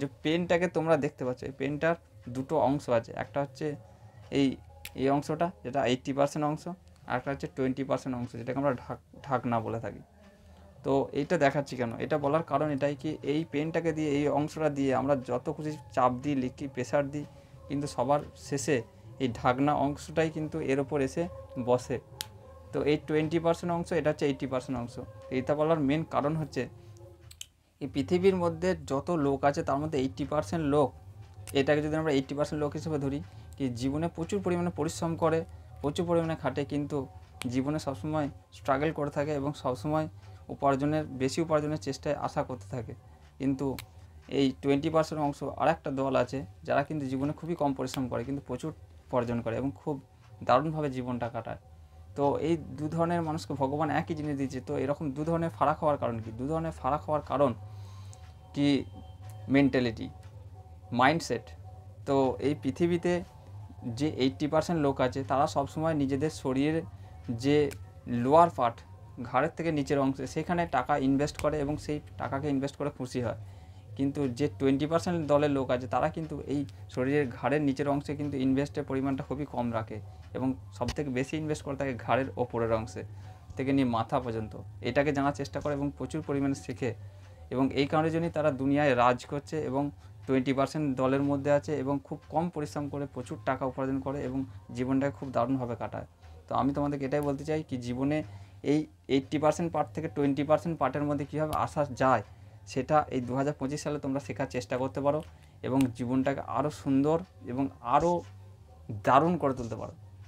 যে পেনটাকে তোমরা দেখতে পাচ্ছ, এই পেনটার দুটো অংশ আছে, একটা হচ্ছে এই এই অংশটা যেটা 80% অংশ, আর একটা হচ্ছে 20% অংশ যেটাকে আমরা ঢাকনা বলে থাকি। তো এইটা দেখাচ্ছি কেন, এটা বলার কারণ এটাই কি এই পেনটাকে দিয়ে, এই অংশটা দিয়ে আমরা যত খুশি চাপ দিই, লিখি, প্রেসার দিই, কিন্তু সবার শেষে এই ঢাকনা অংশটাই কিন্তু এর ওপর এসে বসে। তো এই 20% অংশ, এটা হচ্ছে 80% অংশ। এইটা বলার মেন কারণ হচ্ছে এই পৃথিবীর মধ্যে যত লোক আছে তার মধ্যে 80% লোক, এটাকে যদি আমরা 80% লোক হিসেবে ধরি, কি জীবনে প্রচুর পরিমাণে পরিশ্রম করে, প্রচুর পরিমাণে খাটে, কিন্তু জীবনে সবসময় স্ট্রাগল করে থাকে এবং সবসময় বেশি উপার্জনের চেষ্টায় আশা করতে থাকে। কিন্তু এই 20% অংশ আর একটা দল আছে যারা কিন্তু জীবনে খুবই কম পরিশ্রম করে কিন্তু প্রচুর উপার্জন করে এবং খুব দারুণভাবে জীবনটা কাটায়। তো এই দু ধরনের মানুষকে ভগবান একই জিনিস দিয়েছে। তো এরকম দু ধরনের ফারাক হওয়ার কারণ কি? দু ধরনের ফারাক হওয়ার কারণ কি? Mentality, mindset. তো এই পৃথিবীতে যে 80% লোক আছে তারা সবসময় নিজেদের শরীরের যে লোয়ার পার্ট, ঘাড়ের থেকে নিচের অংশে, সেখানে টাকা ইনভেস্ট করে এবং সেই টাকাকে ইনভেস্ট করে খুশি হয়। কিন্তু যে 20% দলের লোক আছে তারা কিন্তু এই শরীরের ঘাড়ের নিচের অংশে কিন্তু ইনভেস্টের পরিমাণটা খুবই কম রাখে এবং সবথেকে বেশি ইনভেস্ট করে থাকে ঘাড়ের ওপরের অংশে থেকে নিয়ে মাথা পর্যন্ত। এটাকে জানার চেষ্টা করে এবং প্রচুর পরিমাণে শেখে এবং এই কারণের জন্যই তারা দুনিয়ায় রাজ করছে এবং 20% দলের মধ্যে আছে এবং খুব কম পরিশ্রম করে প্রচুর টাকা উপার্জন করে এবং জীবনটাকে খুব দারুণভাবে কাটায়। তো আমি তোমাদেরকে এটাই বলতে চাই কি জীবনে এই 80% পার্ট থেকে 20% পার্টের মধ্যে কীভাবে আসা যায় সেটা এই 2025 সালে তোমরা শেখার চেষ্টা করতে পারো এবং জীবনটাকে আরও সুন্দর এবং আরও দারুণ করে তুলতে পারো।